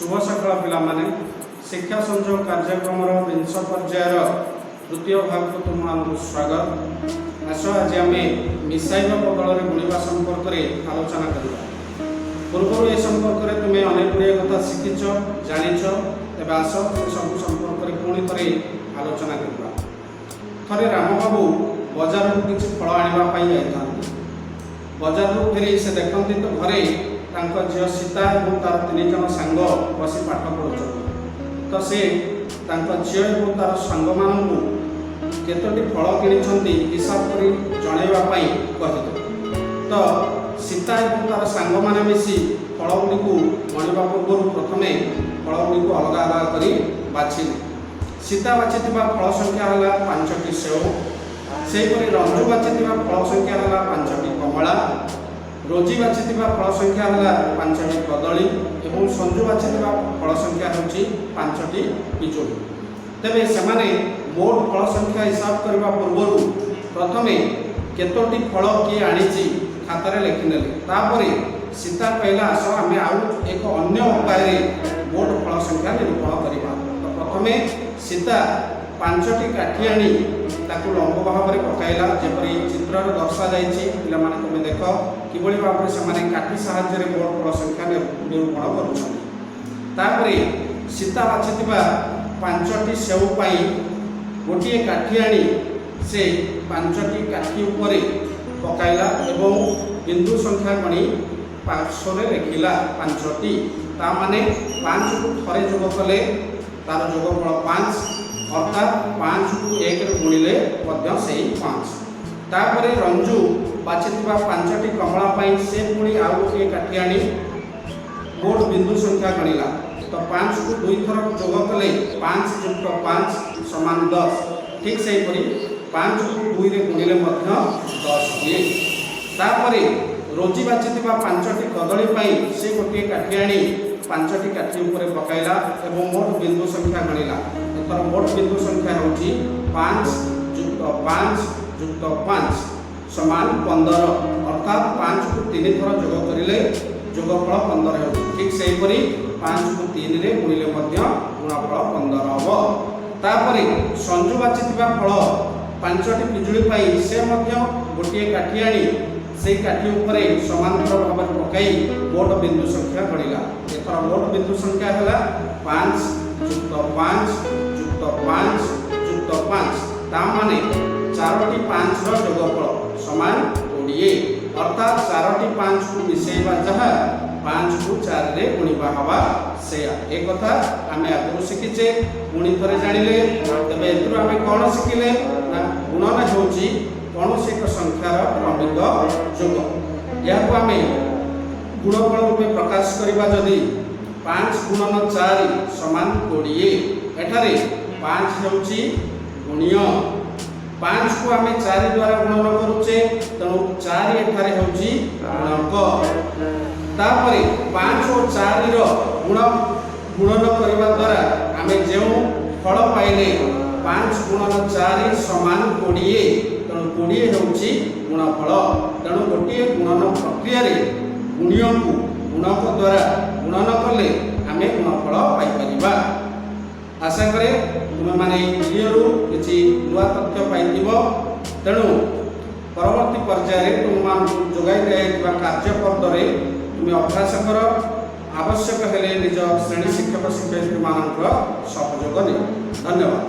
शुभ सकाळ पिलामाने शिक्षा संयोग कार्यक्रम विंश पर्यायर तृतीय भाग को तुमको स्वागत। आस आज आम मिसाइल बदल में गुणा संपर्क में आलोचना करवा। पूर्व ए संपर्क में तुम्हें अनेक गुड़िया कथा शिखिच जाच तेज आस सब संपर्क में पुणी थे आलोचना करवा। थे रामबाबू बजार को किसी फल आने जाता बजार को फेरी से देखते तो घरे झील सीता और तार तीन जन सांग बस पाठ पढ़ुं तो से झील और तार सांग मानू केतोटी फल कि हिसाब कर जनवाई कहते तो सीता और तार सांग मैंने मिसी फल गुड़ी गणवा पूर्व प्रथम फल गुड़ी अलग अलग कर बाछिले। सीता बाछी फल संख्या है 5टी सेव से रंजू बाछी फल संख्या है 5टी कमला रोजी बाछी फल संख्या है 5टी कदली और संजू बाछी फल संख्या होची 5टी पिजुली। तेबे सेमाने मोट फल संख्या हिसाब करने पूर्व प्रथम केतोटी फल किए आनी खातार लिखिनेले तापर सीता कहला आस आम आउ एक अन्य उपाय मोट फल संख्या निरूपण करवा। तो प्रथम सीता 5टी काठी आनी लंब भाव में पकाइला जपरी चित्र दर्शा जाइए पिला तुम देख किभली भाव में काठी साहाय्य मोट फल संख्या निरूपण कर सीता बाछी 5टी सेव गोटे काठी आनी से 5टी काठी उपर पकाइला एवं बिंदु संख्या गणी पार्श्व लिखिला 5टी ताने 5 को थे जोग कले तार जोगफल 5 अर्थात 5 को 1 गुणिले 5 तापर रंजू बाछी 5टी कमला से पुणी आउ गोटे काठी आनी मोट बिंदु संख्या गणिला तो 5 को 2 थर जोग कले 5 + 5 = 10 ठीक से 5 को 2 रे गुणिले 10 हुए। तापर रोजी बाछी 5टी कदली से गोटे काठी आनी 5टी काठी ऊपर पकाइला एवं मोट बिंदु संख्या गणिला। एथर मोट बिंदु संख्या होची 5 + 5 + 5 = 15 अर्थात 5 को 3 थर जोग करिले जोगफल 15 हो। ठीक से 5 को 3 रे गुणिले गुणफल 15 हम। तापर संजू बाछी फल 5टी पिजुली से गोटे काठी आनी से काठी उपर समांतर भाव में पकई मोट बिंदु संख्या गणिला। एथर मोट बिंदु संख्या है 5 + 5 + 5 + 5 ताने 4टी 5 जोगफल समान 20 अर्थात 4टी 5 को मिसेबा जहाँ 5 को 4 रे गुणिबा हवा से एक कथा आम आगु शिखिचे पुणी थे जानिले। तेज एथुर आम कौन शिखिले ना गुणन होची कौन से एक संख्यार क्रमिक जोग या आम गुणफल रूपे प्रकाश करवा जदि 5 × 4 = 20 एठारे 5 होची गुणिय 5 को आम 4 द्वारा गुणन करुचे तेणु 4 एठारे होची गुणक। तापर 5 और 4 गुणन करने द्वारा आम जो फल पाइले 5 × 4 = 20 तेणु 20 होची गुणफल। तेणु गोटे गुणन प्रक्रिया गुणिय को गुणक द्वारा गुणन कले आम गुणफल पाइपर। आशा करे तुम मैंने भिडियो किसी नुआ तथ्य पाई तेणु परवर्ती पर्याय तुम जोगाई दिया कार्यपद्धति तुम्हें अभ्यास कर आवश्यक हेले निज श्रेणी शिक्षक शिक्षयित्री मान सहयोग नि। धन्यवाद।